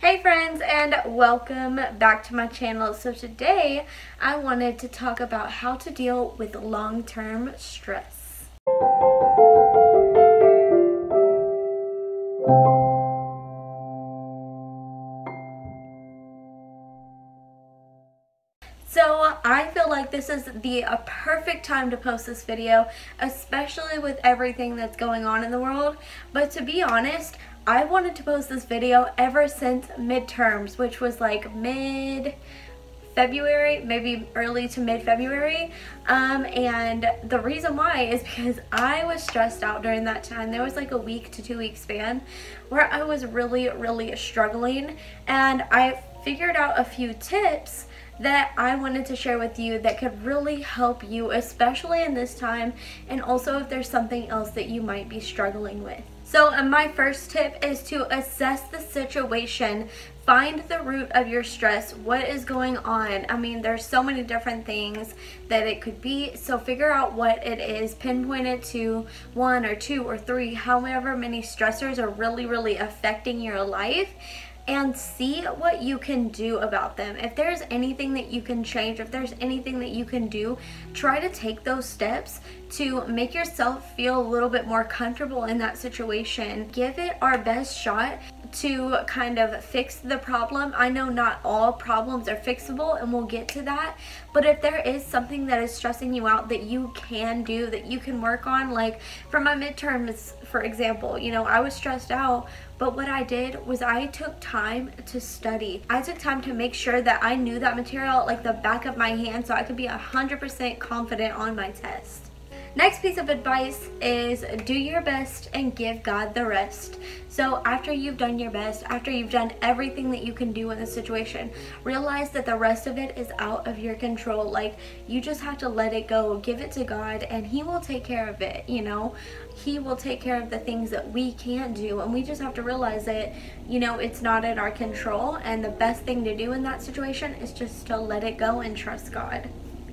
Hey friends, and welcome back to my channel. So today I wanted to talk about how to deal with long-term stress. So I feel like this is the perfect time to post this video, especially with everything that's going on in the world. But to be honest, I wanted to post this video ever since midterms, which was like mid-February, maybe early to mid-February. And the reason why is because I was stressed out during that time. There was like a week to 2 week span where I was really struggling, and I figured out a few tips that I wanted to share with you that could really help you, especially in this time, and also if there's something else that you might be struggling with. So my first tip is to assess the situation. Find the root of your stress. What is going on? I mean, there's so many different things that it could be. So figure out what it is. Pinpoint it to 1 or 2 or 3, however many stressors are really affecting your life, and see what you can do about them. If there's anything that you can change, if there's anything that you can do, try to take those steps to make yourself feel a little bit more comfortable in that situation. Give it our best shot to kind of fix the problem. I know not all problems are fixable, and we'll get to that, but if there is something that is stressing you out that you can do, that you can work on, like for my midterms, for example, you know, I was stressed out, but what I did was I took time to study. I took time to make sure that I knew that material like the back of my hand so I could be 100% confident on my test. Next piece of advice is do your best and give God the rest. So after you've done your best, after you've done everything that you can do in the situation, realize that the rest of it is out of your control. Like, you just have to let it go, give it to God, and He will take care of it, you know? He will take care of the things that we can't do, and we just have to realize that, you know, it's not in our control, and the best thing to do in that situation is just to let it go and trust God.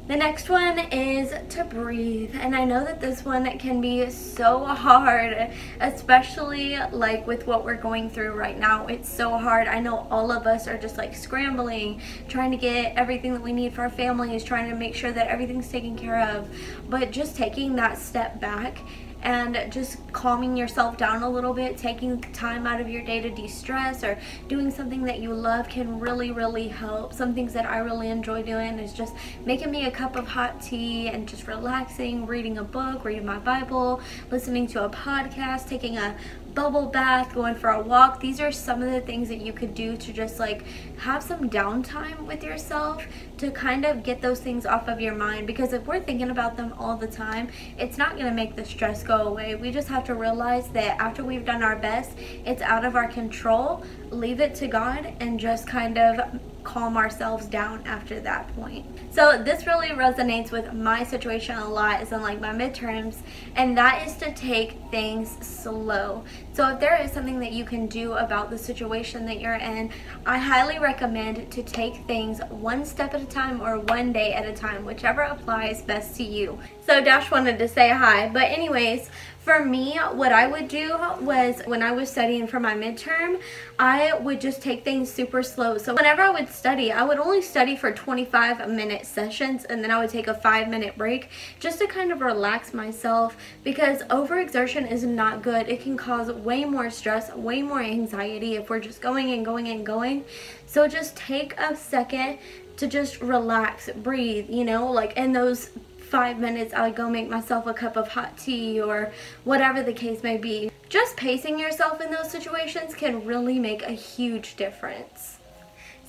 The next one is to breathe, and I know that this one can be so hard, especially like with what we're going through right now. It's so hard. I know all of us are just like scrambling, trying to get everything that we need for our families, trying to make sure that everything's taken care of, but just taking that step back and just calming yourself down a little bit, taking time out of your day to de-stress or doing something that you love can really help. Some things that I really enjoy doing is just making me a cup of hot tea and just relaxing, reading a book, reading my Bible, listening to a podcast, taking a bubble bath, going for a walk. These are some of the things that you could do to just like have some downtime with yourself to kind of get those things off of your mind, because if we're thinking about them all the time, it's not going to make the stress go away. We just have to realize that after we've done our best, it's out of our control. Leave it to God and just kind of calm ourselves down after that point. So this really resonates with my situation a lot, is in like my midterms, and that is to take things slow. So if there is something that you can do about the situation that you're in, I highly recommend to take things one step at a time or one day at a time, whichever applies best to you. So Dash wanted to say hi, but anyways, for me, what I would do was when I was studying for my midterm, I would just take things super slow. So whenever I would study, I would only study for 25-minute sessions, and then I would take a 5-minute break just to kind of relax myself, because overexertion is not good. It can cause way more stress, way more anxiety if we're just going and going. So just take a second to just relax, breathe, you know, like in those 5 minutes, I would go make myself a cup of hot tea or whatever the case may be. Just pacing yourself in those situations can really make a huge difference.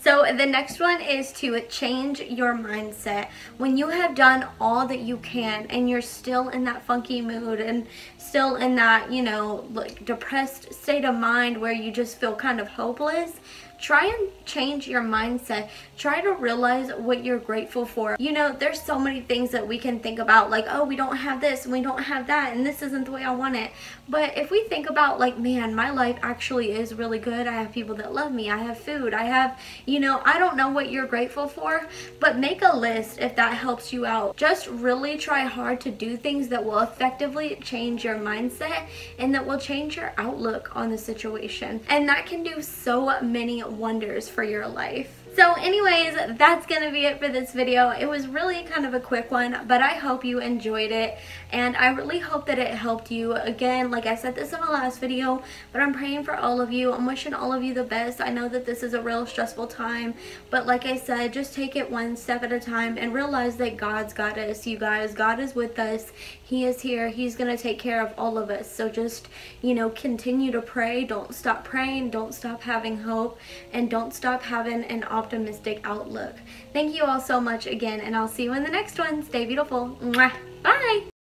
So the next one is to change your mindset. When you have done all that you can and you're still in that funky mood and still in that, you know, like depressed state of mind where you just feel kind of hopeless, try and change your mindset. Try to realize what you're grateful for. You know, there's so many things that we can think about, like, oh, we don't have this and we don't have that and this isn't the way I want it. But if we think about, like, man, my life actually is really good. I have people that love me. I have food. I have, you know, I don't know what you're grateful for, but make a list if that helps you out. Just really try hard to do things that will effectively change your mindset and that will change your outlook on the situation. And that can do so many wonders for your life. So anyways, that's gonna be it for this video. It was really kind of a quick one, but I hope you enjoyed it, and I really hope that it helped you. Again, like I said this in my last video, but I'm praying for all of you. I'm wishing all of you the best. I know that this is a real stressful time, but like I said, just take it one step at a time and realize that God's got us, you guys. God is with us. He is here. He's gonna take care of all of us. So just, you know, continue to pray. Don't stop praying. Don't stop having hope, and don't stop having an optimistic outlook. Thank you all so much again, and I'll see you in the next one. Stay beautiful. Mwah. Bye.